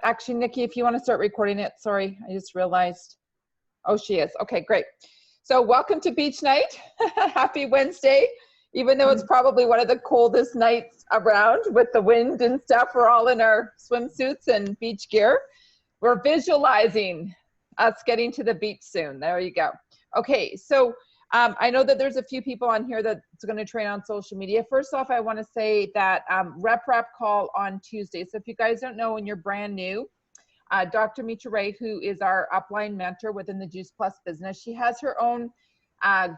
Actually, Nikki, if you want to start recording it, sorry, I just realized. Oh, she is. Okay, great. So welcome to Beach Night. Happy Wednesday. Even though it's probably one of the coldest nights around with the wind and stuff, we're all in our swimsuits and beach gear. We're visualizing us getting to the beach soon. There you go. Okay, so I know that there's a few people on here that's going to train on social media. First off, I want to say that rep call on Tuesday. So if you guys don't know and you're brand new, Dr. Mitra Ray, who is our upline mentor within the Juice Plus business, she has her own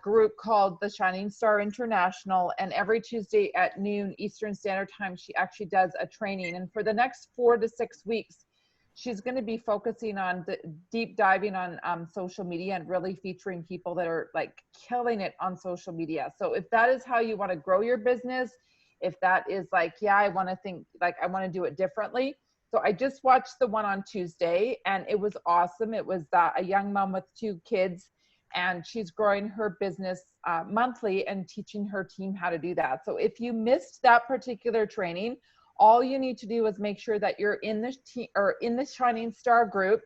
group called the Shining Star International, and every Tuesday at noon Eastern Standard Time, she actually does a training. And for the next 4 to 6 weeks, she's going to be focusing on the deep diving on social media and really featuring people that are like killing it on social media. So if that is how you want to grow your business, if that is like, yeah, I want to think like I want to do it differently. So I just watched the one on Tuesday and it was awesome. It was a young mom with 2 kids, and she's growing her business monthly and teaching her team how to do that. So if you missed that particular training, all you need to do is make sure that you're in the team or in the Shining Star group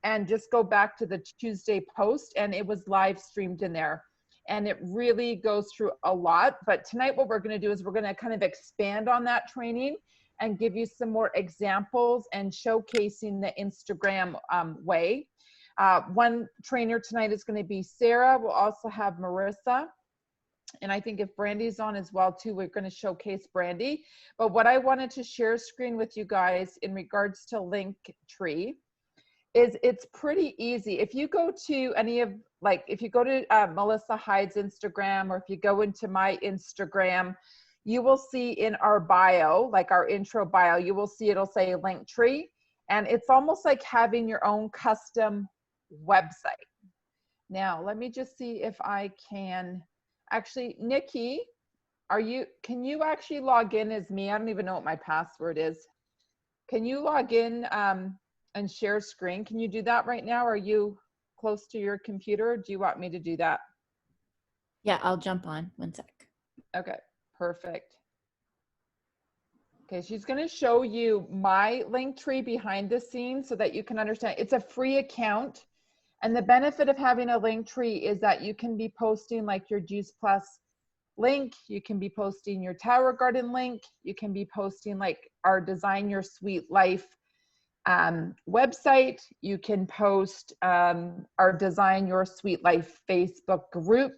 and just go back to the Tuesday post, and it was live streamed in there. And it really goes through a lot. But tonight what we're going to do is we're going to kind of expand on that training and give you some more examples and showcasing the Instagram way. One trainer tonight is going to be Sarah. We'll also have Marissa. And I think if Brandy's on as well too, we're going to showcase Brandy. But what I wanted to share screen with you guys in regards to Linktree is it's pretty easy. If you go to any of, like if you go to Melissa Hyde's Instagram, or if you go into my Instagram, you will see in our bio, like our intro bio, you will see it'll say Linktree. And it's almost like having your own custom website. Now, let me just see if I can, actually, Nikki, can you actually log in as me? I don't even know what my password is. Can you log in and share screen? Can you do that right now? Are you close to your computer? Or do you want me to do that? Yeah, I'll jump on. 1 sec. Okay, perfect. Okay, she's going to show you my Linktree behind the scenes so that you can understand. It's a free account. And the benefit of having a Linktree is that you can be posting like your Juice Plus link. You can be posting your Tower Garden link. You can be posting like our Design Your Sweet Life website. You can post our Design Your Sweet Life Facebook group.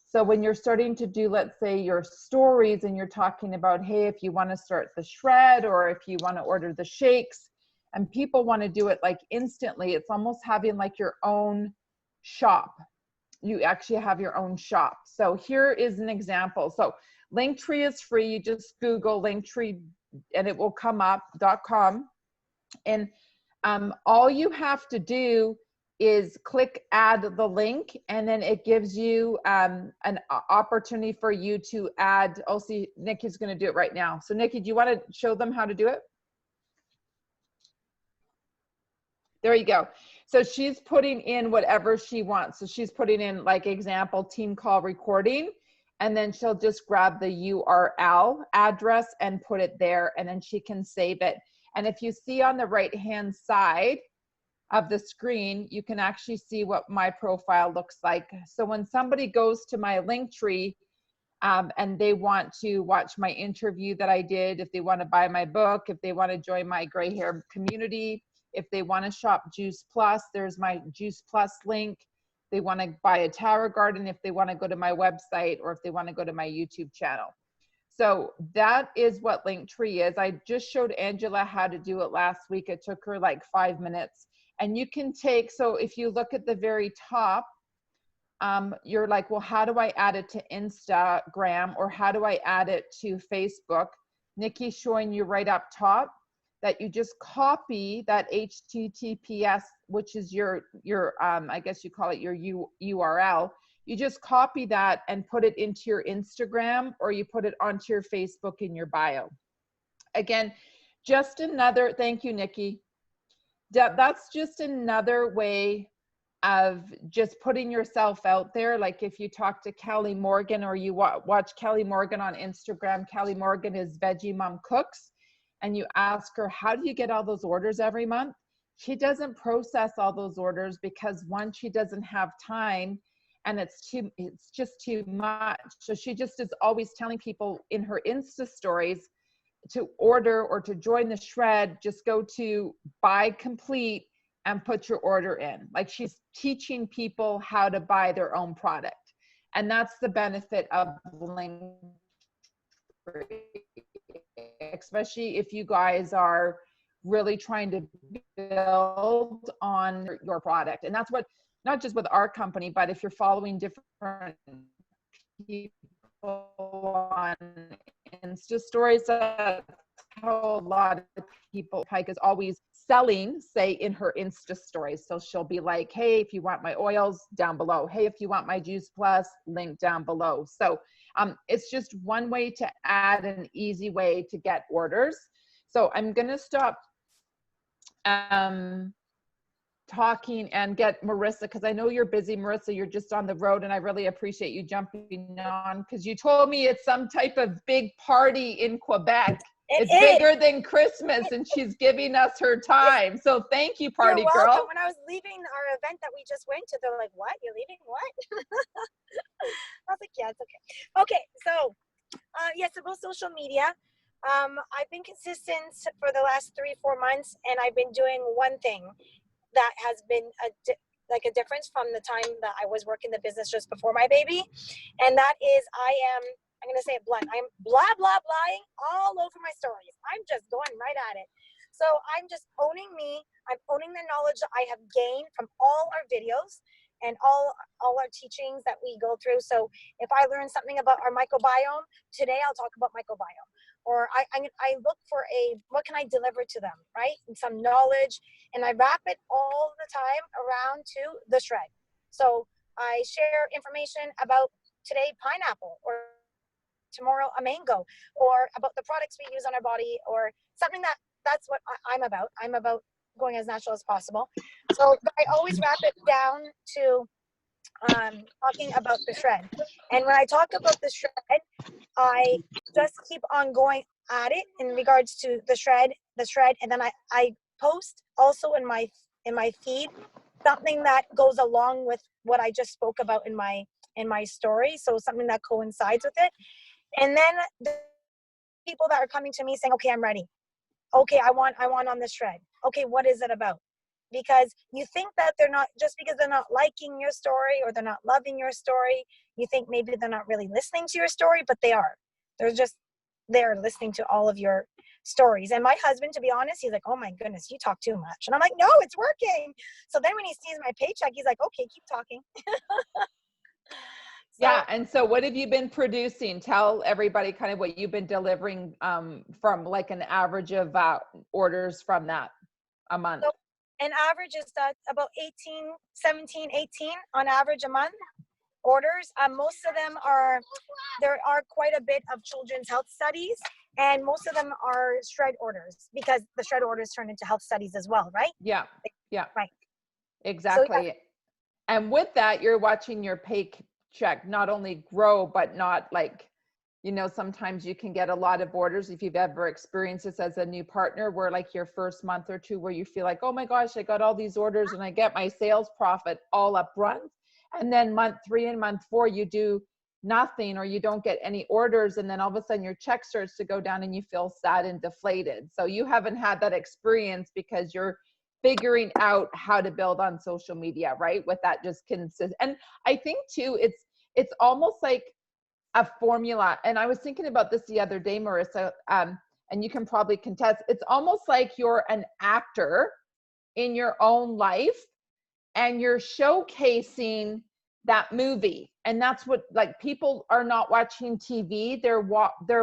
So when you're starting to do, let's say, your stories and you're talking about, hey, if you want to start the shred or if you want to order the shakes and people want to do it like instantly, it's almost having like your own shop. You actually have your own shop. So here is an example. So Linktree is free. You just Google Linktree and it will come up .com. And all you have to do is click add the link, and then it gives you an opportunity for you to add. Oh, see, Nikki's going to do it right now. So Nikki, do you want to show them how to do it? There you go. So she's putting in whatever she wants. So she's putting in like example team call recording, and then she'll just grab the URL address and put it there, and then she can save it. And if you see on the right hand side of the screen, you can actually see what my profile looks like. So when somebody goes to my Linktree and they want to watch my interview that I did, if they want to buy my book, if they want to join my gray hair community, if they want to shop Juice Plus, there's my Juice Plus link. They want to buy a Tower Garden, if they want to go to my website, or if they want to go to my YouTube channel. So that is what Linktree is. I just showed Angela how to do it last week. It took her like 5 minutes. And you can take, so if you look at the very top, you're like, well, how do I add it to Instagram, or how do I add it to Facebook? Nikki's showing you right up top that you just copy that HTTPS, which is your I guess you call it your URL. You just copy that and put it into your Instagram, or you put it onto your Facebook in your bio. Again, just another, thank you, Nikki. That's just another way of just putting yourself out there. Like if you talk to Kelly Morgan, or you watch Kelly Morgan on Instagram, Kelly Morgan is Veggie Mom Cooks. and you ask her, how do you get all those orders every month? She doesn't process all those orders because one, she doesn't have time, and it's just too much. So she just is always telling people in her Insta stories to order or to join the shred, just go to buy complete and put your order in. Like, she's teaching people how to buy their own product. And that's the benefit of Linktree, especially if you guys are really trying to build on your product. And that's what, not just with our company, but if you're following different people on Insta stories, that's how a lot of people, Pike is always selling, say, in her Insta stories. So she'll be like, hey, if you want my oils, down below. Hey, if you want my Juice Plus, link down below. So it's just one way to add an easy way to get orders. So I'm going to stop talking and get Marissa, because I know you're busy, Marissa. You're just on the road, and I really appreciate you jumping on, because you told me it's some type of big party in Quebec. It's bigger than Christmas, and she's giving us her time. So thank you, party girl. When I was leaving our event that we just went to, they're like, what? You're leaving? What? I was like, yeah, it's okay. Okay, so yes, about social media. I've been consistent for the last 3-4 months, and I've been doing one thing that has been a difference from the time that I was working the business just before my baby. And that is, I'm going to say it blunt, I'm blahing all over my stories. I'm just going right at it. So I'm just owning me. I'm owning the knowledge that I have gained from all our videos and all our teachings that we go through. So if I learn something about our microbiome, today I'll talk about microbiome. Or I look for what can I deliver to them, right? And some knowledge, and I wrap it all the time around to the shred. So I share information about today, pineapple, or tomorrow, a mango, or about the products we use on our body, or something that's what I'm about. I'm about going as natural as possible. So I always wrap it down to talking about the shred. And when I talk about the shred, I just keep on going at it in regards to the shred, and then I post also in my feed something that goes along with what I just spoke about in my story. So something that coincides with it. And then the people that are coming to me saying, okay, I'm ready. Okay, I want on the shred. Okay, what is it about? Because you think that they're not, just because they're not liking your story or they're not loving your story, you think maybe they're not really listening to your story, but they are. They're listening to all of your stories. And my husband, to be honest, he's like, oh my goodness, you talk too much. And I'm like, no, it's working. So then when he sees my paycheck, he's like, okay, keep talking. Yeah. And so what have you been producing? Tell everybody kind of what you've been delivering from like an average of orders from that a month. So an average is about 17, 18 on average a month orders. Most of them there are quite a bit of children's health studies, and most of them are shred orders, because the shred orders turn into health studies as well, right? Yeah. Yeah. Right. Exactly. So, yeah. And with that, you're watching your paycheck not only grow, but not like, sometimes you can get a lot of orders, if you've ever experienced this as a new partner, where like your first month or two where you feel like, oh my gosh, I got all these orders and I get my sales profit all up front. And then month 3 and month 4, you do nothing, or you don't get any orders. And then all of a sudden your check starts to go down and you feel sad and deflated. So you haven't had that experience because you're figuring out how to build on social media, right? With that just consistent. And I think too, it's almost like a formula. And I was thinking about this the other day, Marissa, and you can probably contest. It's almost like you're an actor in your own life and you're showcasing that movie. And that's what, like, people are not watching TV. They're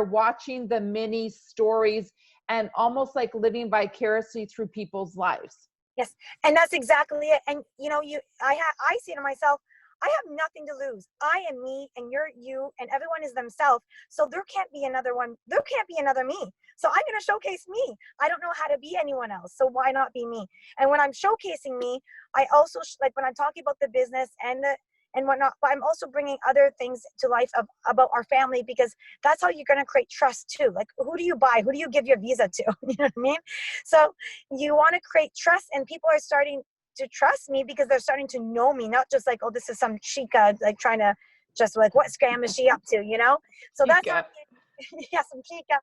watching the mini stories and almost like living vicariously through people's lives. Yes. And that's exactly it. And I see to myself, I have nothing to lose. I am me, and you're you, and everyone is themselves. So there can't be another one. There can't be another me. So I'm going to showcase me. I don't know how to be anyone else. So why not be me? And when I'm showcasing me, I also, like when I'm talking about the business and and whatnot, but I'm also bringing other things to life about our family, because that's how you're going to create trust too. Like, who do you buy? Who do you give your visa to? You know what I mean? So you want to create trust, and people are starting to trust me because they're starting to know me, not just like, oh, this is some chica, like trying to just like, what scam is she up to, you know? So that's how, yeah, some chica.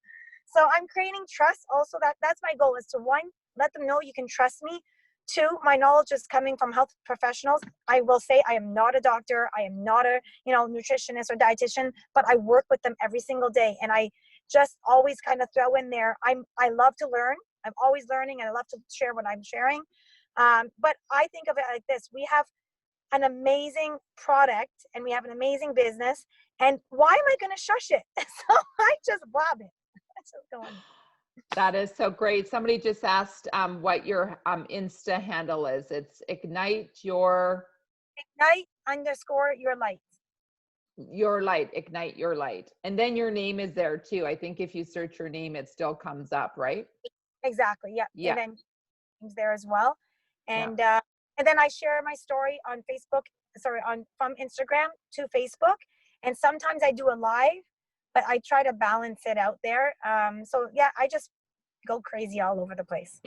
So I'm creating trust also. That's my goal, is to, one, let them know you can trust me. Two, my knowledge is coming from health professionals. I will say I am not a doctor. I am not a, nutritionist or dietitian, but I work with them every single day. And I just always kind of throw in there. I love to learn. I'm always learning, and I love to share what I'm sharing. But I think of it like this. We have an amazing product and we have an amazing business. And why am I going to shush it? So I just blab it. That's just going. That is so great. Somebody just asked what your Insta handle is. It's Ignite Your Ignite_your light. Your Light, Ignite Your Light. And then your name is there too. I think if you search your name, it still comes up, right? Exactly. Yeah. Yeah. And then it's there as well. And and then I share my story on Facebook, from Instagram to Facebook. And sometimes I do a live, but I try to balance it out there. So yeah, I just go crazy all over the place.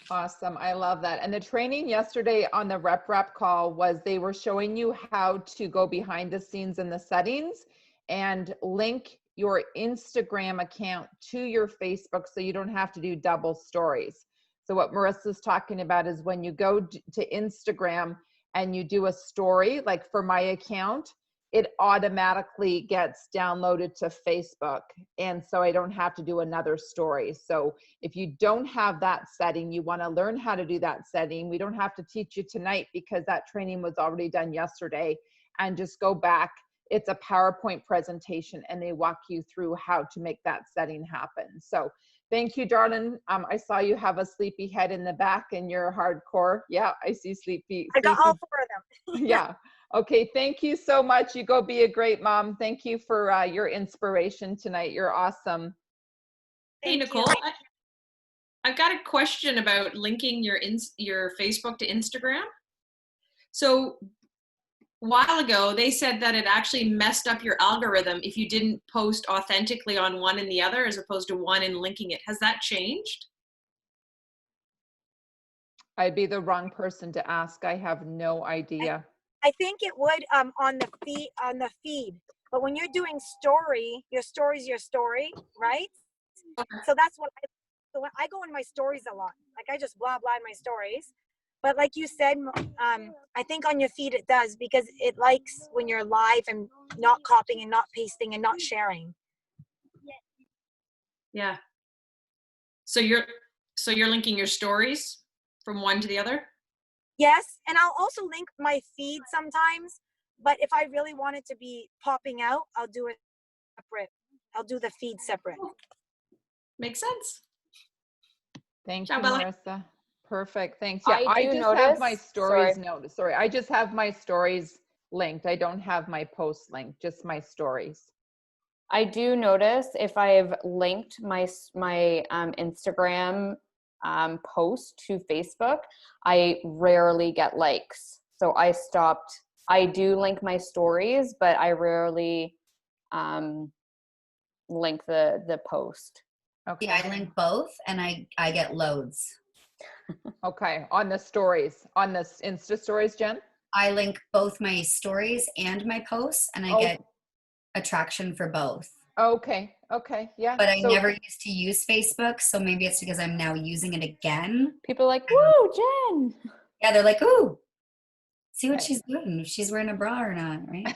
Awesome. I love that. And the training yesterday on the rep call was they were showing you how to go behind the scenes in the settings and link your Instagram account to your Facebook so you don't have to do double stories. So what Marissa's talking about is when you go to Instagram and you do a story, like for my account, it automatically gets downloaded to Facebook. And so I don't have to do another story. So if you don't have that setting, you want to learn how to do that setting. We don't have to teach you tonight because that training was already done yesterday, and just go back. It's a PowerPoint presentation and they walk you through how to make that setting happen. So thank you, darling. I saw you have a sleepy head in the back and you're hardcore. Yeah, I see sleepy. I got all four of them. Yeah. Okay. Thank you so much. You go be a great mom. Thank you for your inspiration tonight. You're awesome. Hey, Nicole, I've got a question about linking your Facebook to Instagram. So a while ago, they said that it actually messed up your algorithm if you didn't post authentically on one and the other, as opposed to one and linking it. Has that changed? I I'd be the wrong person to ask. I have no idea. I think it would on the feed. But when you're doing story, your story's your story, right? So that's what so when I go in my stories a lot. Like I just blah blah in my stories. But like you said, I think on your feed it does, because it likes when you're live and not copying and not pasting and not sharing. Yeah. So you're linking your stories from one to the other? Yes, and I'll also link my feed sometimes, but if I really want it to be popping out, I'll do it separate. I'll do the feed separate. Makes sense. Thank Ciao, you, Bella. Marissa. Perfect. Thanks. Yeah, I I do just have my notice- stories noted. Sorry, I just have my stories linked. I don't have my posts linked, just my stories. I do notice if I've linked my Instagram post to Facebook, I rarely get likes. So I stopped. I do link my stories, but I rarely link the post. Okay. Yeah, I link both and I get loads. Okay. On the stories, on the Insta stories, Jen? I link both my stories and my posts and I get attraction for both. Okay. Okay. Yeah. But I never used to use Facebook, so maybe it's because I'm now using it again. People are like, woo, Jen. Yeah, they're like, ooh, see what she's doing, if she's wearing a bra or not, right?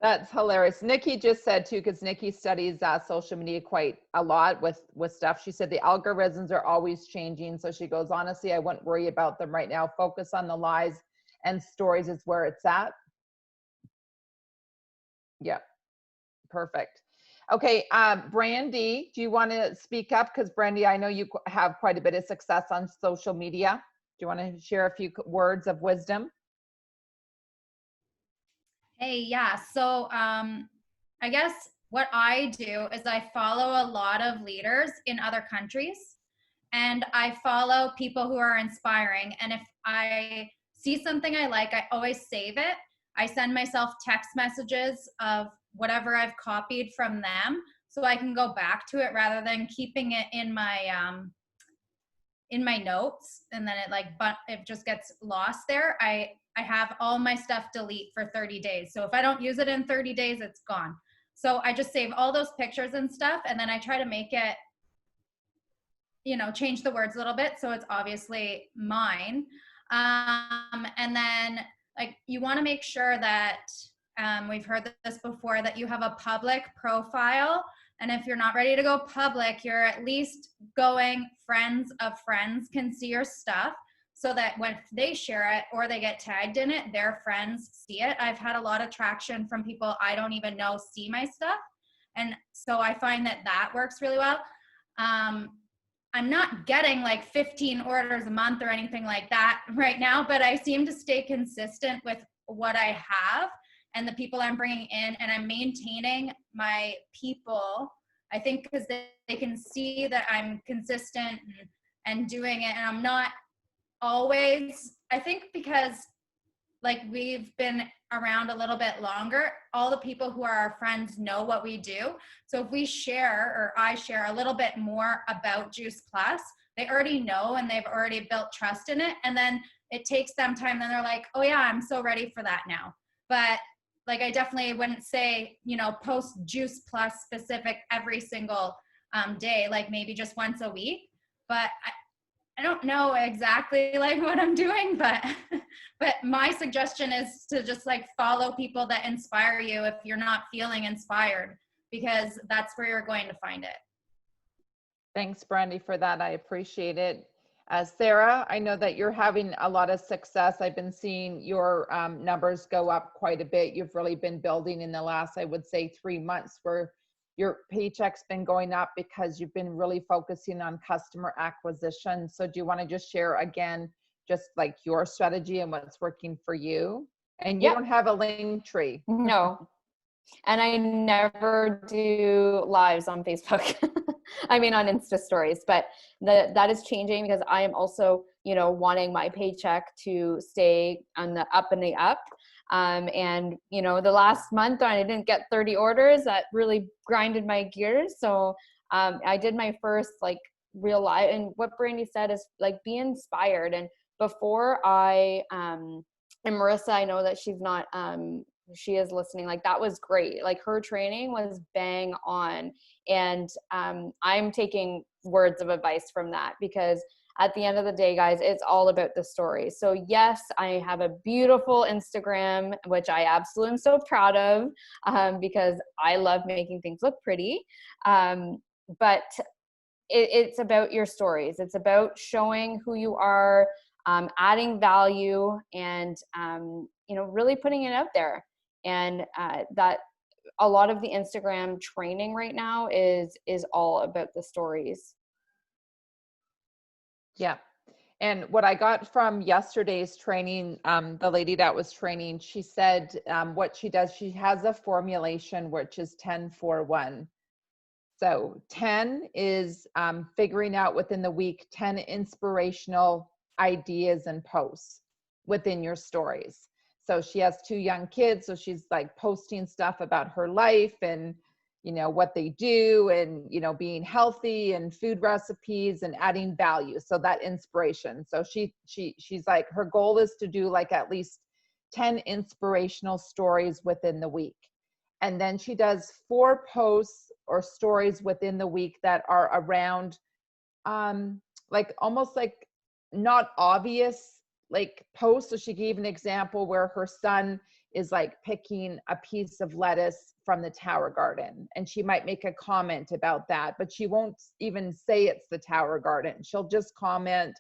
That's hilarious. Nikki just said too, because Nikki studies social media quite a lot with stuff. She said the algorithms are always changing. So she goes, honestly, I wouldn't worry about them right now. Focus on the lives and stories is where it's at. Yeah, perfect. Okay, Brandy, do you want to speak up? Because Brandy, I know you have quite a bit of success on social media. Do you want to share a few words of wisdom? Hey, yeah. So I guess what I do is I follow a lot of leaders in other countries, and I follow people who are inspiring. And if I see something I like, I always save it. I send myself text messages of whatever I've copied from them, so I can go back to it rather than keeping it in my notes, and then it just gets lost there. I have all my stuff delete for 30 days. So if I don't use it in 30 days, it's gone. So I just save all those pictures and stuff, and then I try to make it, change the words a little bit so it's obviously mine. And then you want to make sure that we've heard this before, that you have a public profile. And if you're not ready to go public, you're at least going friends of friends can see your stuff, so that when they share it or they get tagged in it, their friends see it. I've had a lot of traction from people I don't even know see my stuff. And so I find that works really well. I'm not getting 15 orders a month or anything like that right now, but I seem to stay consistent with what I have and the people I'm bringing in, and I'm maintaining my people, I think, because they can see that I'm consistent and doing it. And I'm not always, I think, because we've been around a little bit longer, all the people who are our friends know what we do. So if we share, or I share a little bit more about Juice Plus, they already know and they've already built trust in it. And then it takes them time. Then they're like, oh yeah, I'm so ready for that now. But I definitely wouldn't say, post Juice Plus specific every single day, maybe just once a week. But I don't know exactly what I'm doing, but my suggestion is to just follow people that inspire you if you're not feeling inspired, because that's where you're going to find it. Thanks, Brandy, for that. I appreciate it. Sarah, I know that you're having a lot of success. I've been seeing your numbers go up quite a bit. You've really been building in the last, I would say, 3 months, where your paycheck's been going up because you've been really focusing on customer acquisition. So do you want to just share again, just your strategy and what's working for you? And you don't have a link tree. No. And I never do lives on Facebook. I mean, on Insta stories, but that is changing, because I am also, wanting my paycheck to stay on the up and the up. And, the last month I didn't get 30 orders, that really grinded my gears. So I did my first real live, and what Brandy said is be inspired. And before and Marissa, I know that she's not, she is listening, that was great. Her training was bang on. And I'm taking words of advice from that, because at the end of the day, guys, it's all about the story. So yes, I have a beautiful Instagram, which I absolutely am so proud of, because I love making things look pretty. But it's about your stories. It's about showing who you are, adding value, and really putting it out there. And that a lot of the Instagram training right now is all about the stories. Yeah. And what I got from yesterday's training, the lady that was training, she said what she does, she has a formulation which is 10-4-1. So 10 is figuring out within the week 10 inspirational ideas and posts within your stories. So she has 2 young kids, so she's posting stuff about her life and what they do, and being healthy, and food recipes, and adding value. So that inspiration. So she's her goal is to do at least 10 inspirational stories within the week. And then she does 4 posts or stories within the week that are around almost not obvious posts. So she gave an example where her son is picking a piece of lettuce from the Tower Garden, and she might make a comment about that, but she won't even say it's the Tower Garden. She'll just comment,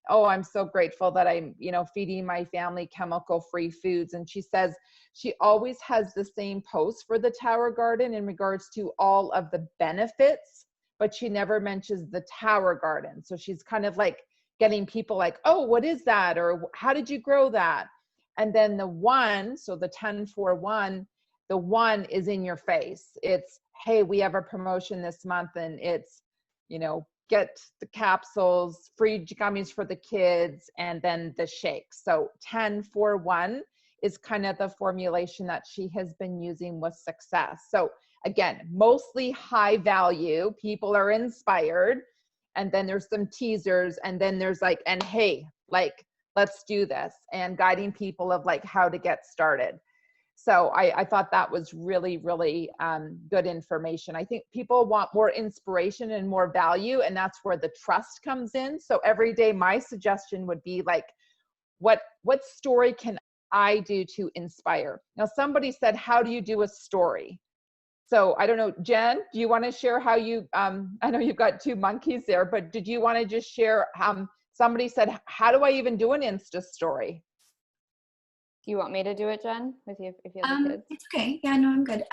oh, I'm so grateful that I'm, feeding my family chemical-free foods. And she says she always has the same post for the Tower Garden in regards to all of the benefits, but she never mentions the Tower Garden. So she's kind of getting people oh, what is that? Or how did you grow that? And then the 1, so the 10-4-1, the 1 is in your face. It's, hey, we have a promotion this month, and it's, get the capsules, free gummies for the kids, and then the shakes. So 10-4-1 is kind of the formulation that she has been using with success. So again, mostly high value, people are inspired, and then there's some teasers, and then there's like, and hey, like, let's do this, and guiding people of like how to get started. So I thought that was really, really good information. I think people want more inspiration and more value, and that's where the trust comes in. So every day, my suggestion would be like, what story can I do to inspire? Now, somebody said, how do you do a story? So I don't know, Jen, do you want to share how you, I know you've got 2 monkeys there, but did you want to just share, somebody said, how do I even do an Insta story? Do you want me to do it, Jen, with you if you have the kids? It's okay. Yeah, no, I'm good.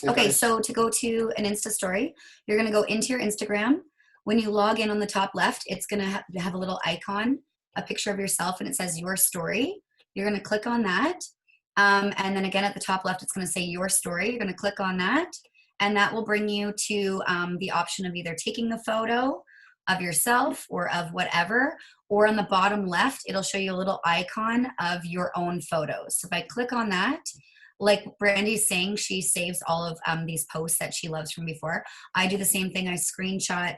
Okay, so to go to an Insta story, you're gonna go into your Instagram. When you log in on the top left, it's gonna have a little icon, a picture of yourself, and it says your story. You're gonna click on that. And then again at the top left, it's gonna say your story. You're gonna click on that, and that will bring you to the option of either taking the photo of yourself or of whatever, or on the bottom left, it'll show you a little icon of your own photos. So if I click on that, like Brandy's saying, she saves all of these posts that she loves from before. I do the same thing. I screenshot.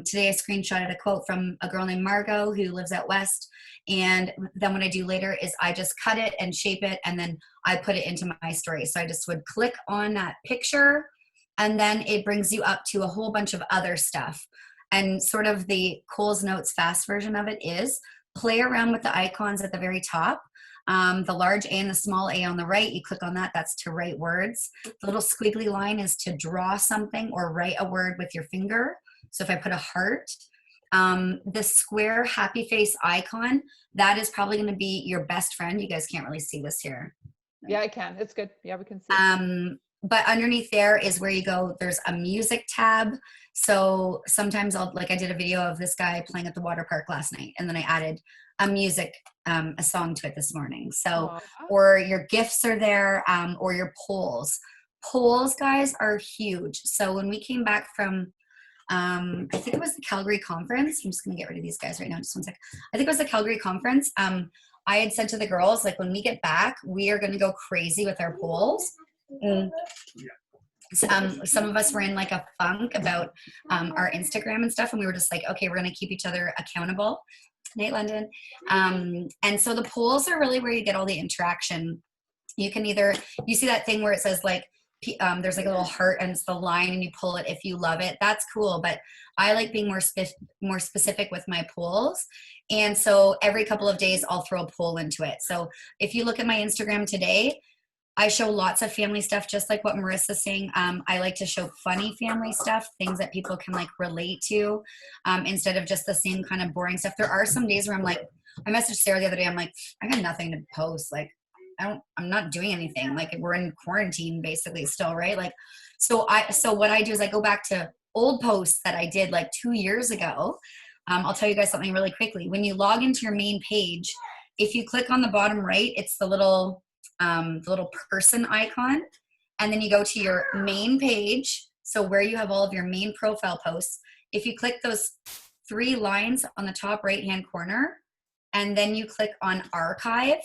Today I screenshotted a quote from a girl named Margot who lives out west. And then what I do later is I just cut it and shape it, and then I put it into my story. So I just would click on that picture, and then it brings you up to a whole bunch of other stuff. And sort of the Coles Notes fast version of it is play around with the icons at the very top. The large A and the small a on the right, you click on that, that's to write words. The little squiggly line is to draw something or write a word with your finger. So if I put a heart, the square happy face icon, that is probably going to be your best friend. You guys can't really see this here. Yeah, I can. It's good. Yeah, we can see. But underneath there is where you go, there's a music tab. So sometimes I did a video of this guy playing at the water park last night, and then I added a song to it this morning. So, or your gifts are there, or your polls. Polls, guys, are huge. So when we came back from, I think it was the Calgary conference. I'm just going to get rid of these guys right now. Just one sec. I think it was the Calgary conference. I had said to the girls, like, when we get back, we are going to go crazy with our polls. Some of us were in like a funk about our Instagram and stuff, and we were just like, okay, we're going to keep each other accountable. Night, London. And so the polls are really where you get all the interaction. You can you see that thing where it says like, there's like a little heart and it's the line, and you pull it if you love it. That's cool, but I like being more specific with my polls. And so every couple of days I'll throw a poll into it. So if you look at my Instagram today, I show lots of family stuff, just like what Marissa's saying. I like to show funny family stuff, things that people can like relate to, instead of just the same kind of boring stuff. There are some days where I'm like, I messaged Sarah the other day, I'm like, I got nothing to post. Like, I'm not doing anything. Like, we're in quarantine basically still, right? Like, so what I do is I go back to old posts that I did like 2 years ago. I'll tell you guys something really quickly. When you log into your main page, if you click on the bottom right, it's the little person icon, and then you go to your main page, so where you have all of your main profile posts. If you click those 3 lines on the top right hand corner, and then you click on archive,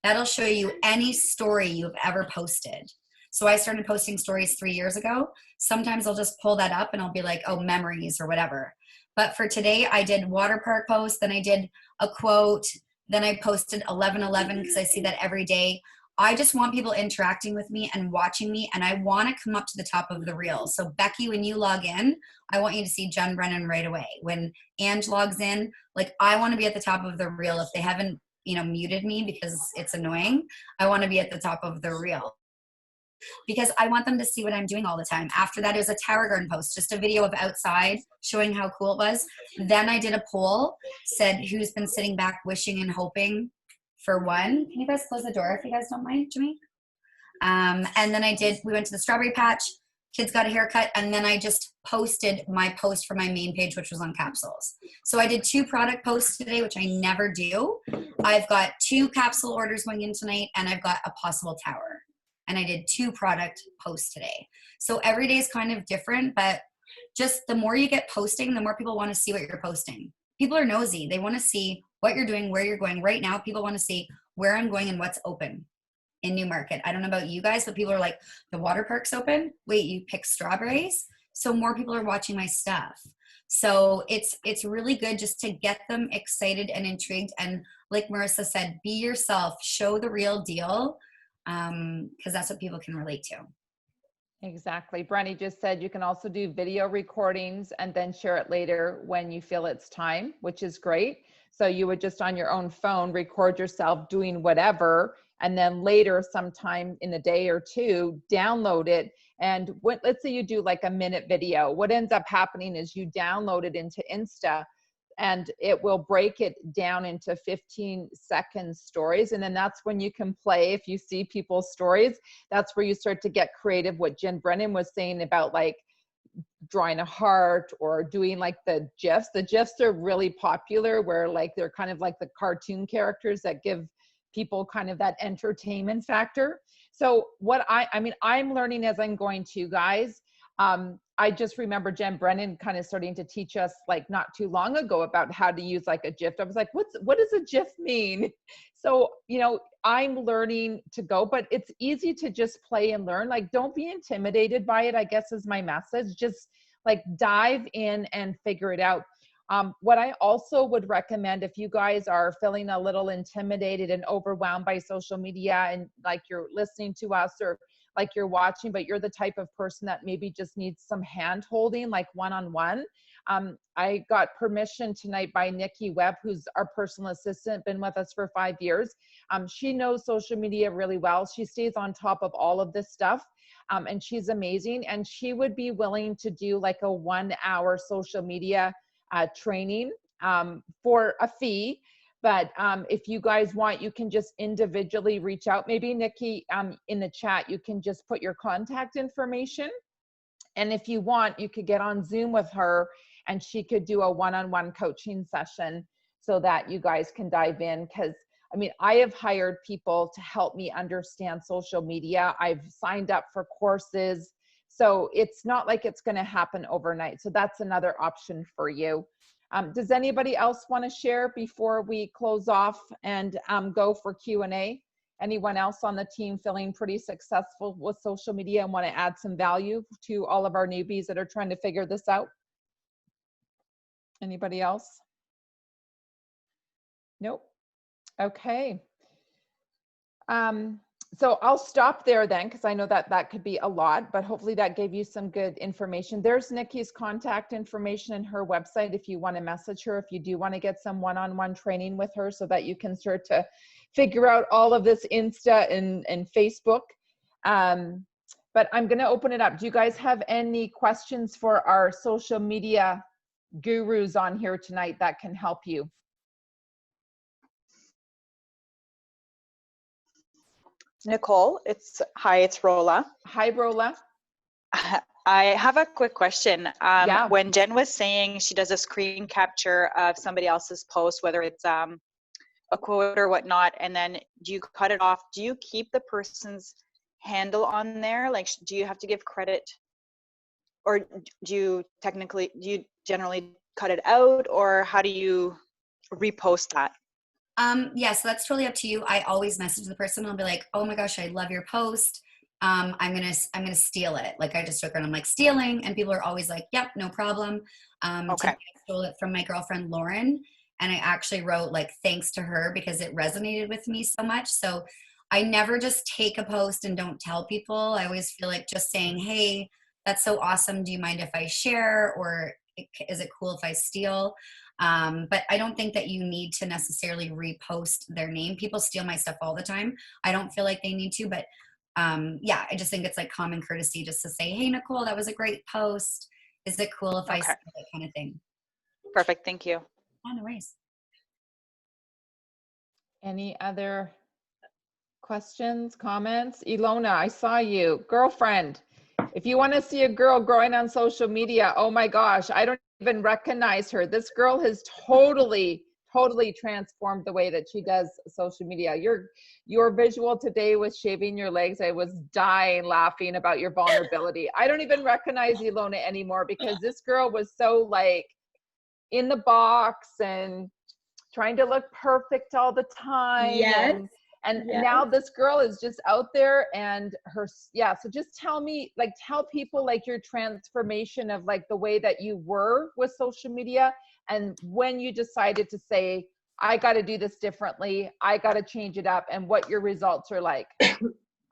that'll show you any story you've ever posted. So I started posting stories 3 years ago. Sometimes I'll just pull that up and I'll be like, oh, memories or whatever. But for today, I did water park post, then I did a quote, then I posted 11/11 because I see that every day. I just want people interacting with me and watching me, and I want to come up to the top of the reel. So Becky, when you log in, I want you to see Jen Brennan right away. When Ange logs in, like, I want to be at the top of the reel. If they haven't, muted me because it's annoying, I want to be at the top of the reel because I want them to see what I'm doing all the time. After that, it was a Tower Garden post, just a video of outside showing how cool it was. Then I did a poll, said who's been sitting back wishing and hoping for one. Can you guys close the door if you guys don't mind, Jimmy? And then we went to the strawberry patch, kids got a haircut, and then I just posted my post for my main page, which was on capsules. So I did 2 product posts today, which I never do. I've got 2 capsule orders going in tonight, and I've got a possible tower. And I did 2 product posts today. So every day is kind of different, but just the more you get posting, the more people want to see what you're posting. People are nosy. They want to see what you're doing, where you're going. Right now, people want to see where I'm going and what's open in Newmarket. I don't know about you guys, but people are like, the water park's open. Wait, you pick strawberries? So more people are watching my stuff. So it's really good just to get them excited and intrigued. And like Marissa said, be yourself, show the real deal, because that's what people can relate to. Exactly. Brenny just said you can also do video recordings and then share it later when you feel it's time, which is great. So you would just on your own phone record yourself doing whatever, and then later sometime in a day or two, download it. And let's say you do like a minute video. What ends up happening is you download it into Insta, and it will break it down into 15-second stories. And then that's when you can play. If you see people's stories, that's where you start to get creative. What Jen Brennan was saying about like drawing a heart or doing like the GIFs. The GIFs are really popular, where like they're kind of like the cartoon characters that give people kind of that entertainment factor. So what I mean, I'm learning as I'm going to, guys. I just remember Jen Brennan kind of starting to teach us like not too long ago about how to use like a GIF. I was like, what does a GIF mean? So, you know, I'm learning to go, but it's easy to just play and learn. Like, don't be intimidated by it, I guess is my message. Just like dive in and figure it out. What I also would recommend, if you guys are feeling a little intimidated and overwhelmed by social media, and like you're listening to us or like you're watching, but you're the type of person that maybe just needs some hand holding, like one-on-one. I got permission tonight by Nikki Webb, who's our personal assistant, been with us for 5 years. She knows social media really well. She stays on top of all of this stuff. And she's amazing. And she would be willing to do like a 1-hour social media training for a fee. But if you guys want, you can just individually reach out. Maybe Nikki, in the chat, you can just put your contact information. And if you want, you could get on Zoom with her and she could do a one-on-one coaching session so that you guys can dive in. Because I mean, I have hired people to help me understand social media. I've signed up for courses. So it's not like it's going to happen overnight. So that's another option for you. Does anybody else want to share before we close off and go for Q&A? Anyone else on the team feeling pretty successful with social media and want to add some value to all of our newbies that are trying to figure this out? Anybody else? Nope. Okay. So I'll stop there then, because I know that that could be a lot, but hopefully that gave you some good information. There's Nikki's contact information and her website if you want to message her, if you do want to get some one-on-one training with her so that you can start to figure out all of this Insta and Facebook. But I'm going to open it up. Do you guys have any questions for our social media gurus on here tonight that can help you? Nicole, hi, it's Rola. Hi, Rola. I have a quick question. Yeah. When Jen was saying she does a screen capture of somebody else's post, whether it's a quote or whatnot, and then do you cut it off? Do you keep the person's handle on there? Like, do you have to give credit, or do you generally cut it out, or how do you repost that? Yeah, so that's totally up to you. I always message the person. I'll be like, "Oh my gosh, I love your post. I'm gonna steal it." Like I just took her and I'm like, stealing, and people are always like, "Yep, no problem." Okay. I stole it from my girlfriend Lauren, and I actually wrote like thanks to her because it resonated with me so much. So I never just take a post and don't tell people. I always feel like just saying, "Hey, that's so awesome. Do you mind if I share?" Or "Is it cool if I steal?" But I don't think that you need to necessarily repost their name. People steal my stuff all the time. I don't feel like they need to, but yeah, I just think it's like common courtesy just to say, "Hey, Nicole, that was a great post. Is it cool if I steal it?" kind of thing. Perfect. Thank you. Oh, no worries. Any other questions, comments? Ilona, I saw you. Girlfriend, if you want to see a girl growing on social media, oh my gosh, I don't even recognize her. This girl has totally transformed the way that she does social media. Your visual today was shaving your legs. I was dying laughing about your vulnerability. I don't even recognize Ilona anymore because this girl was so like in the box and trying to look perfect all the time. Yes. And Yes. now this girl is just out there and so just tell me, like, tell people like your transformation of like the way that you were with social media and when you decided to say, I got to do this differently, I got to change it up, and what your results are like.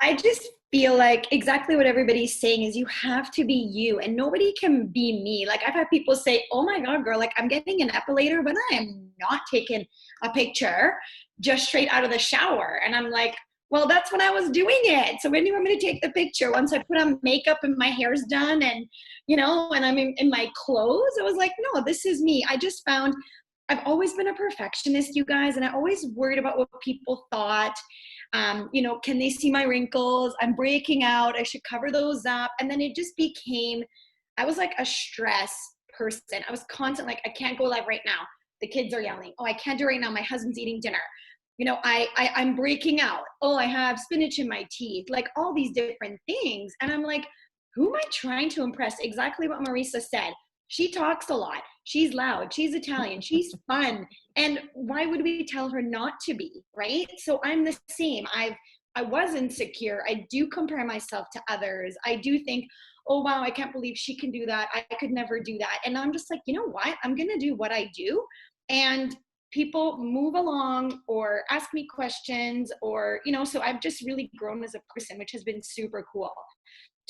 I just feel like exactly what everybody's saying is you have to be you, and nobody can be me. Like, I've had people say, oh my God, girl, like I'm getting an epilator when I am not taking a picture just straight out of the shower. And I'm like, well, that's when I was doing it. So when do you want me to take the picture? Once I put on makeup and my hair's done and, you know, and I'm in my clothes, I was like, no, this is me. I just found I've always been a perfectionist, you guys, and I always worried about what people thought. You know, can they see my wrinkles? I'm breaking out. I should cover those up. And then it just became, I was like a stress person. I was constant, like, I can't go live right now. The kids are yelling. Oh, I can't do it right now. My husband's eating dinner. You know, I'm breaking out. Oh, I have spinach in my teeth. Like all these different things. And I'm like, who am I trying to impress? Exactly what Marisa said. She talks a lot. She's loud. She's Italian. She's fun. And why would we tell her not to be, right? So I'm the same. I was insecure. I do compare myself to others. I do think, oh, wow, I can't believe she can do that. I could never do that. And I'm just like, you know what? I'm going to do what I do. And people move along or ask me questions or, you know, so I've just really grown as a person, which has been super cool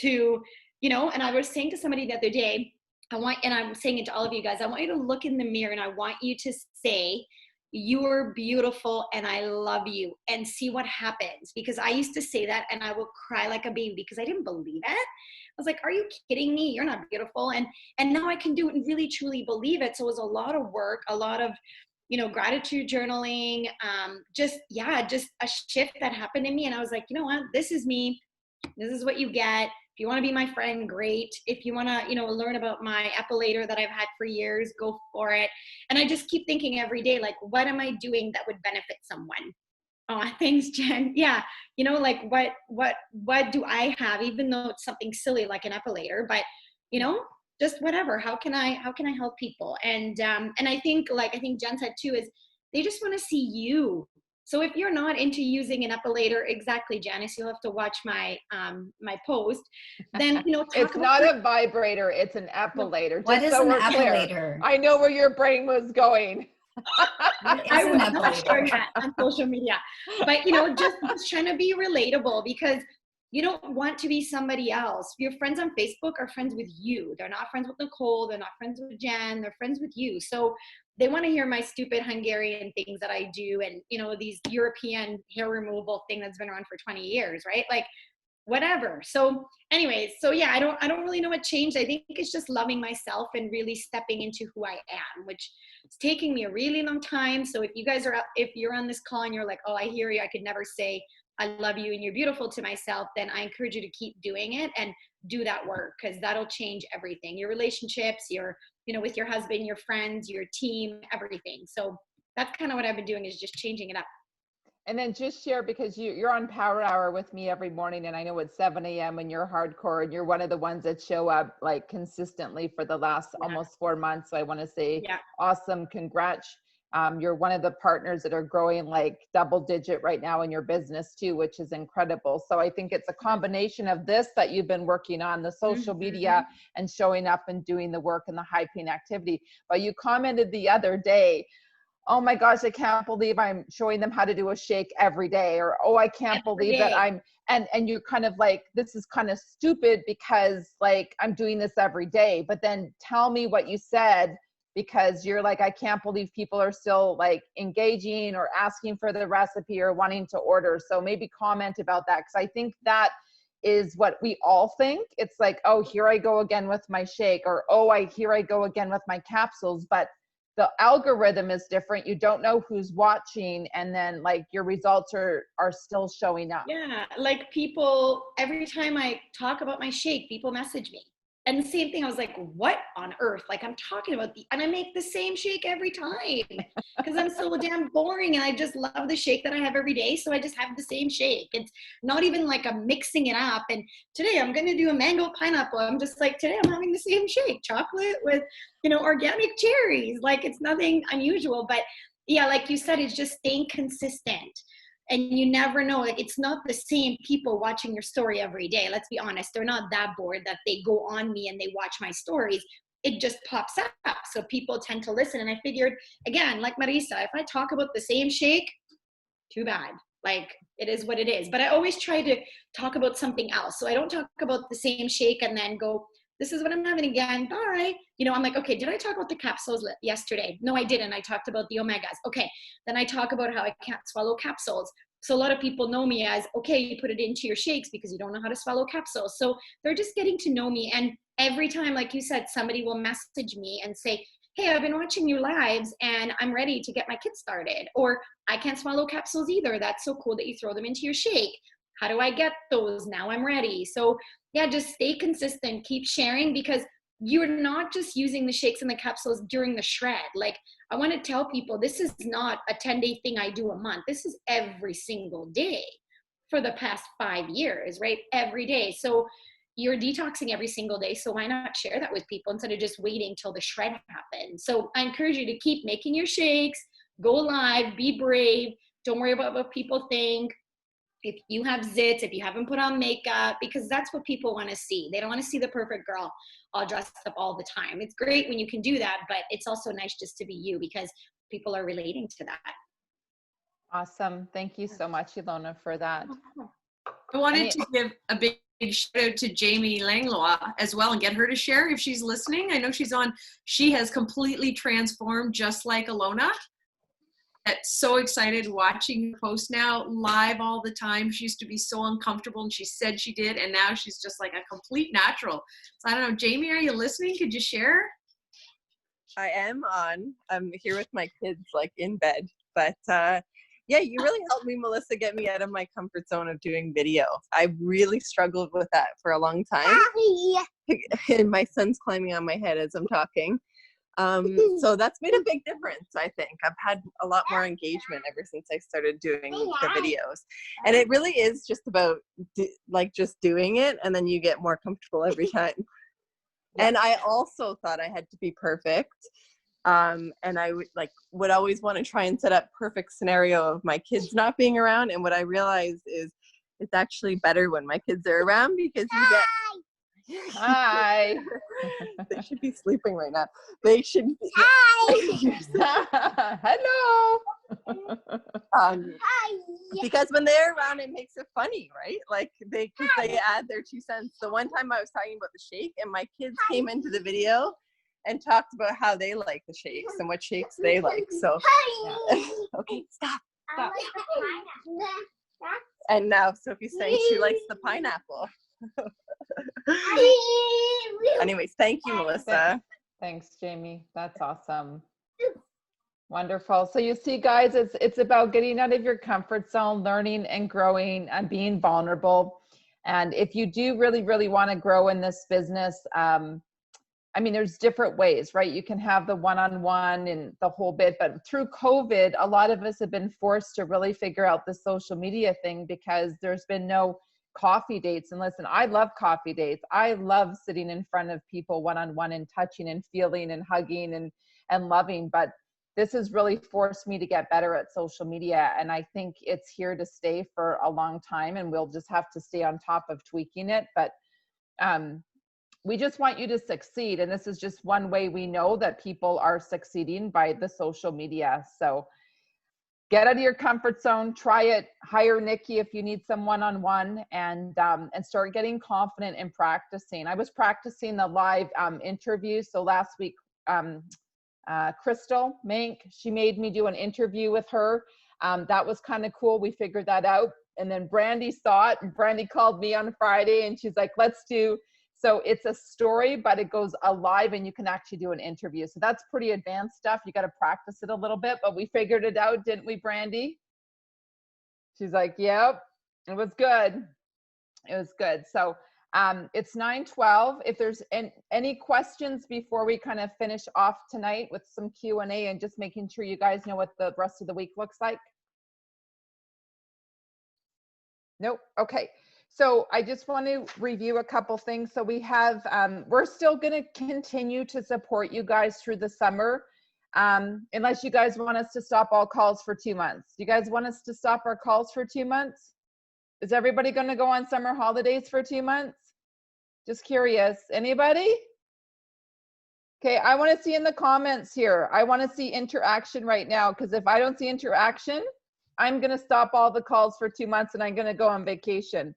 to, you know, and I was saying to somebody the other day, and I'm saying it to all of you guys, I want you to look in the mirror and I want you to say, you're beautiful and I love you, and see what happens. Because I used to say that and I will cry like a baby because I didn't believe it. I was like, are you kidding me? You're not beautiful. And now I can do it and really truly believe it. So it was a lot of work, a lot of, you know, gratitude journaling, just a shift that happened in me. And I was like, you know what, this is me. This is what you get. If you want to be my friend, great. If you want to, you know, learn about my epilator that I've had for years, go for it. And I just keep thinking every day, like, what am I doing that would benefit someone? Oh, thanks, Jen. Yeah. You know, like what do I have, even though it's something silly like an epilator, but, you know, just whatever. How can I help people? And I think, like, I think Jen said too, is they just want to see you. So if you're not into using an epilator, exactly, Janice, you'll have to watch my my post. Then, you know, it's not a vibrator, it's an epilator. What is so an we're clear. epilator? I know where your brain was going. I was not sharing that on social media, but, you know, just trying to be relatable, because you don't want to be somebody else. Your friends on Facebook are friends with you. They're not friends with Nicole. They're not friends with Jen. They're friends with you. So they want to hear my stupid Hungarian things that I do, and, you know, these European hair removal thing that's been around for 20 years, right? Like, whatever. So anyways, so yeah, I don't really know what changed. I think it's just loving myself and really stepping into who I am, which is taking me a really long time. So if you guys are, if you're on this call and you're like, oh, I hear you, I could never say I love you and you're beautiful to myself, then I encourage you to keep doing it and do that work, because that'll change everything. Your relationships, your, you know, with your husband, your friends, your team, everything. So that's kind of what I've been doing, is just changing it up. And then just share, because you're on Power Hour with me every morning, and I know it's 7 a.m. and you're hardcore, and you're one of the ones that show up like consistently for the last almost 4 months. So I want to say awesome, congrats. You're one of the partners that are growing like double digit right now in your business too, which is incredible. So I think it's a combination of this that you've been working on, the social media and showing up and doing the work and the high pain activity. But you commented the other day, oh my gosh, I can't believe I'm showing them how to do a shake every day, or, oh, I can't believe that I'm, and you're kind of like, this is kind of stupid because like I'm doing this every day. But then tell me what you said, because you're like, I can't believe people are still like engaging or asking for the recipe or wanting to order. So maybe comment about that, because I think that is what we all think. It's like, oh, here I go again with my shake, or, oh, here I go again with my capsules. But the algorithm is different. You don't know who's watching, and then like your results are still showing up. Yeah, like people, every time I talk about my shake, people message me. And the same thing, I was like, what on earth? Like, I'm talking about and I make the same shake every time because I'm so damn boring, and I just love the shake that I have every day. So I just have the same shake. It's not even like I'm mixing it up. And today I'm going to do a mango pineapple. I'm just like, today I'm having the same shake, chocolate with, you know, organic cherries. Like, it's nothing unusual, but yeah, like you said, it's just staying consistent. And you never know, like it's not the same people watching your story every day. Let's be honest, they're not that bored that they go on me and they watch my stories. It just pops up. So people tend to listen. And I figured, again, like Marisa, if I talk about the same shake, too bad. Like it is what it is. But I always try to talk about something else. So I don't talk about the same shake and then go, this is what I'm having again. Bye. You know, I'm like, okay, did I talk about the capsules yesterday? No, I didn't. I talked about the omegas. Okay. Then I talk about how I can't swallow capsules. So a lot of people know me as, okay, you put it into your shakes because you don't know how to swallow capsules. So they're just getting to know me. And every time, like you said, somebody will message me and say, hey, I've been watching your lives and I'm ready to get my kids started. Or I can't swallow capsules either. That's so cool that you throw them into your shake. How do I get those? Now I'm ready. So yeah, just stay consistent, keep sharing, because you're not just using the shakes and the capsules during the shred. Like I want to tell people, this is not a 10-day thing I do a month. This is every single day for the past 5 years, right? Every day. So you're detoxing every single day. So why not share that with people instead of just waiting till the shred happens? So I encourage you to keep making your shakes, go live, be brave. Don't worry about what people think. If you have zits, if you haven't put on makeup, because that's what people want to see. They don't want to see the perfect girl all dressed up all the time. It's great when you can do that, but it's also nice just to be you because people are relating to that. Awesome. Thank you so much, Ilona, for that. I wanted to give a big shout out to Jamie Langlois as well and get her to share if she's listening. I know she's on. She has completely transformed just like Ilona. That's so excited watching her post now live all the time. She used to be so uncomfortable and she said she did, and now she's just like a complete natural. So I don't know, Jamie, are you listening? Could you share? I am on. I'm here with my kids like in bed, but yeah, you really helped me, Melissa, get me out of my comfort zone of doing video. I really struggled with that for a long time. And my son's climbing on my head as I'm talking. So that's made a big difference, I think. I've had a lot more engagement ever since I started doing the videos. And it really is just about just doing it, and then you get more comfortable every time. And I also thought I had to be perfect. And I would always want to try and set up perfect scenario of my kids not being around. And what I realized is it's actually better when my kids are around because you get Hi. They should be sleeping right now. They should be. Hi. Hello. Because when they're around, it makes it funny, right? Like they add their 2 cents. The one time I was talking about the shake, and my kids came into the video and talked about how they like the shakes and what shakes they like. So, yeah. Okay, stop. And now Sophie's saying she likes the pineapple. Anyways, thank you, Melissa. Thanks, Jamie. That's awesome. Wonderful. So you see, guys, it's about getting out of your comfort zone, learning and growing and being vulnerable. And if you do really, really want to grow in this business, I mean, there's different ways, right? You can have the one-on-one and the whole bit, but through COVID, a lot of us have been forced to really figure out the social media thing because there's been no coffee dates. And listen, I love coffee dates. I love sitting in front of people one-on-one and touching and feeling and hugging and loving, but this has really forced me to get better at social media. And I think it's here to stay for a long time, and we'll just have to stay on top of tweaking it. But we just want you to succeed. And this is just one way we know that people are succeeding, by the social media. So get out of your comfort zone, try it, hire Nikki if you need some one-on-one, and start getting confident and practicing. I was practicing the live interviews. So last week, Crystal Mink, she made me do an interview with her. That was kind of cool. We figured that out. And then Brandy saw it, and Brandy called me on Friday and she's like, let's do, so it's a story, but it goes alive and you can actually do an interview. So that's pretty advanced stuff. You got to practice it a little bit, but we figured it out, didn't we, Brandy? She's like, yep, it was good. It was good. So it's 9:12. If there's any questions before we kind of finish off tonight with some Q&A and just making sure you guys know what the rest of the week looks like. Nope. Okay. So I just want to review a couple things. So we have, we're still going to continue to support you guys through the summer. unless you guys want us to stop all calls for 2 months. You guys want us to stop our calls for 2 months? Is everybody going to go on summer holidays for 2 months? Just curious. Anybody? Okay, I want to see in the comments here. I want to see interaction right now, because if I don't see interaction, I'm going to stop all the calls for 2 months and I'm going to go on vacation.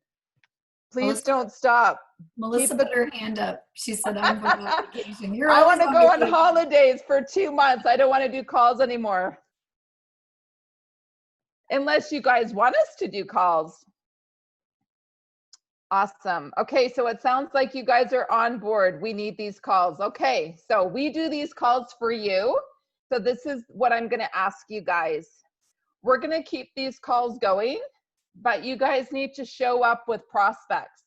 Please don't stop. Melissa put her hand up. She said, I'm going on vacation. You're I always want to go on vacation. holidays for 2 months. I don't want to do calls anymore. Unless you guys want us to do calls. Awesome. Okay, so it sounds like you guys are on board. We need these calls. Okay, so we do these calls for you. So this is what I'm going to ask you guys. We're going to keep these calls going, but you guys need to show up with prospects.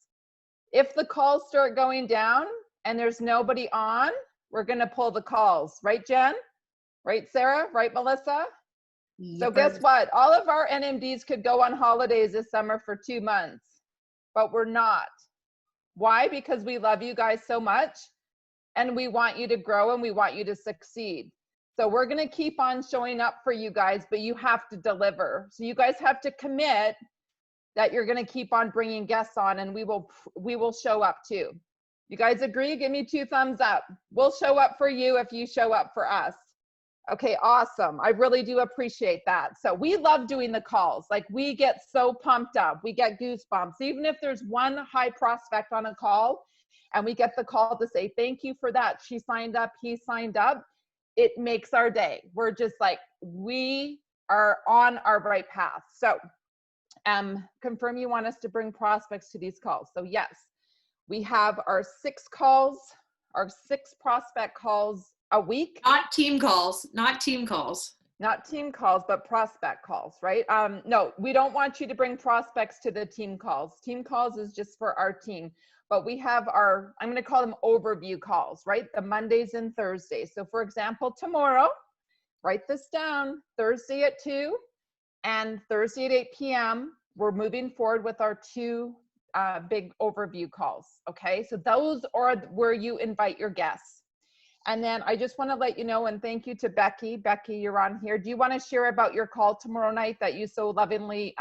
If the calls start going down and there's nobody on, we're going to pull the calls. Right, Jen? Right, Sarah? Right, Melissa? So guess what? All of our NMDs could go on holidays this summer for 2 months, but we're not. Why? Because we love you guys so much and we want you to grow and we want you to succeed. So we're going to keep on showing up for you guys, but you have to deliver. So you guys have to commit that you're going to keep on bringing guests on, and we will show up too. You guys agree? Give me 2 thumbs up. We'll show up for you if you show up for us. Okay, awesome. I really do appreciate that. So we love doing the calls. Like, we get so pumped up. We get goosebumps. Even if there's one high prospect on a call and we get the call to say, thank you for that. She signed up, he signed up. It makes our day. We're just like, we are on our right path. So confirm you want us to bring prospects to these calls. So yes, we have our 6 calls, our 6 prospect calls a week. Not team calls, not team calls. Not team calls, but prospect calls, right? No, we don't want you to bring prospects to the team calls. Team calls is just for our team. But we have our, I'm going to call them overview calls, right? The Mondays and Thursdays. So for example, tomorrow, write this down, Thursday at 2 and Thursday at 8 p.m., we're moving forward with our 2 big overview calls, okay? So those are where you invite your guests. And then I just want to let you know, and thank you to Becky. Becky, you're on here. Do you want to share about your call tomorrow night that you so lovingly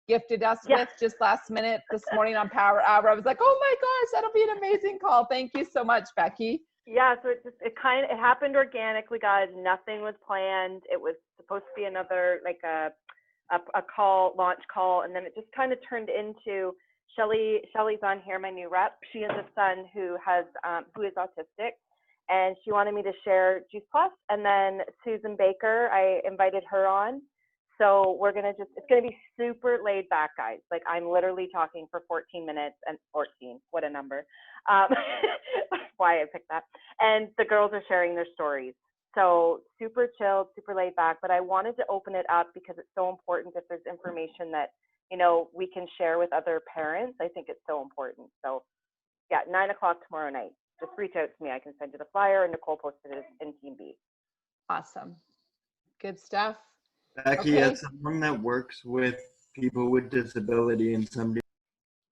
gifted us with just last minute this morning on Power Hour? I was like, oh my gosh, that'll be an amazing call. Thank you so much, Becky. Yeah, so it happened organically, guys. Nothing was planned. It was supposed to be another, like a call, launch call, and then it just kind of turned into Shelly's on here, my new rep. She has a son who is autistic, and she wanted me to share Juice Plus. And then Susan Baker, I invited her on. So we're gonna it's gonna be super laid back, guys. Like, I'm literally talking for 14 minutes and 14, what a number. Why I picked that. And the girls are sharing their stories. So super chilled, super laid back, but I wanted to open it up because it's so important. If there's information that, you know, we can share with other parents, I think it's so important. So yeah, 9 o'clock tomorrow night. Just reach out to me. I can send you the flyer, and Nicole posted it in Team B. Awesome. Good stuff. Becky, Okay. as someone that works with people with disability and somebody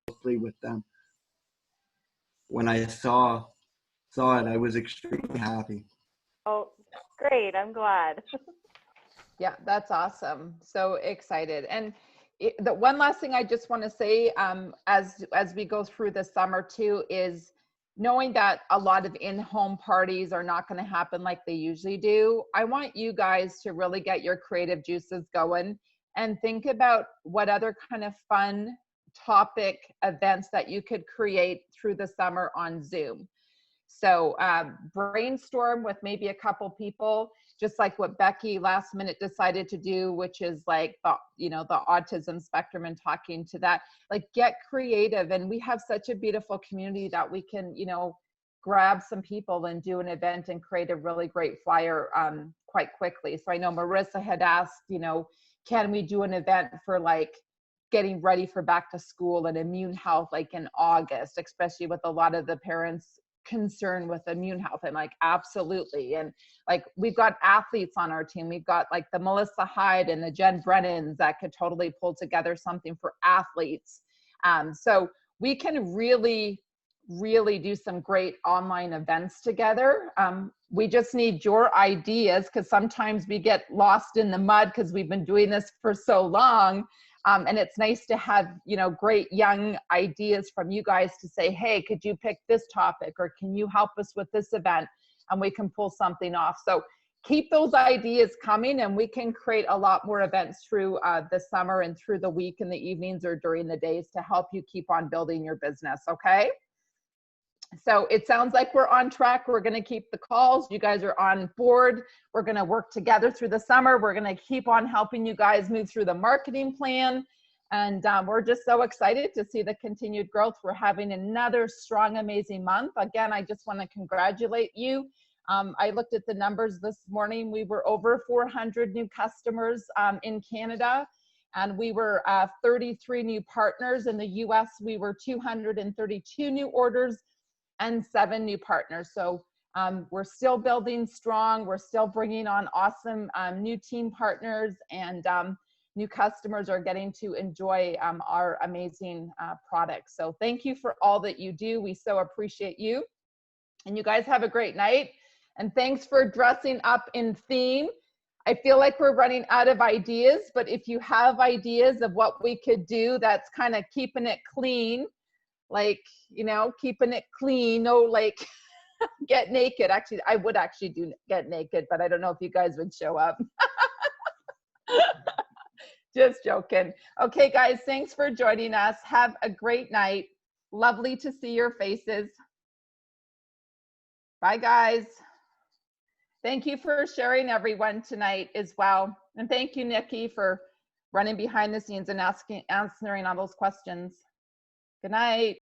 closely with them, when I saw it, I was extremely happy. Oh, great. I'm glad. Yeah, that's awesome. So excited. And the one last thing I just want to say, as we go through the summer too, is knowing that a lot of in-home parties are not going to happen like they usually do. I want you guys to really get your creative juices going and think about what other kind of fun topic events that you could create through the summer on Zoom. So brainstorm with maybe a couple people, just like what Becky last minute decided to do, which is like the autism spectrum and talking to that. Like, get creative. And we have such a beautiful community that we can, grab some people and do an event and create a really great flyer quite quickly. So I know Marissa had asked, can we do an event for like getting ready for back to school and immune health, like in August, especially with a lot of the parents concerned with immune health. And like, absolutely. And like, we've got athletes on our team. We've got like the Melissa Hyde and the Jen Brennans that could totally pull together something for athletes. So we can really really do some great online events together. We just need your ideas, because sometimes we get lost in the mud because we've been doing this for so long. And it's nice to have, you know, great young ideas from you guys to say, hey, could you pick this topic, or can you help us with this event? And we can pull something off. So keep those ideas coming, and we can create a lot more events through the summer and through the week in the evenings or during the days to help you keep on building your business, okay? So it sounds like we're on track. We're going to keep the calls. You guys are on board. We're going to work together through the summer. We're going to keep on helping you guys move through the marketing plan. And we're just so excited to see the continued growth. We're having another strong, amazing month. Again, I just want to congratulate you. I looked at the numbers this morning. We were over 400 new customers in Canada, and we were 33 new partners. In the US, we were 232 new orders and 7 new partners. So we're still building strong. We're still bringing on awesome new team partners, and new customers are getting to enjoy our amazing products. So thank you for all that you do. We so appreciate you. And you guys have a great night. And thanks for dressing up in theme. I feel like we're running out of ideas, but if you have ideas of what we could do that's kind of keeping it clean, like, you know, keeping it clean, no, like get naked. Actually, I would actually do get naked, but I don't know if you guys would show up. Just joking. Okay, guys, thanks for joining us. Have a great night. Lovely to see your faces. Bye, guys. Thank you for sharing, everyone, tonight as well. And thank you, Nikki, for running behind the scenes and answering all those questions. Good night.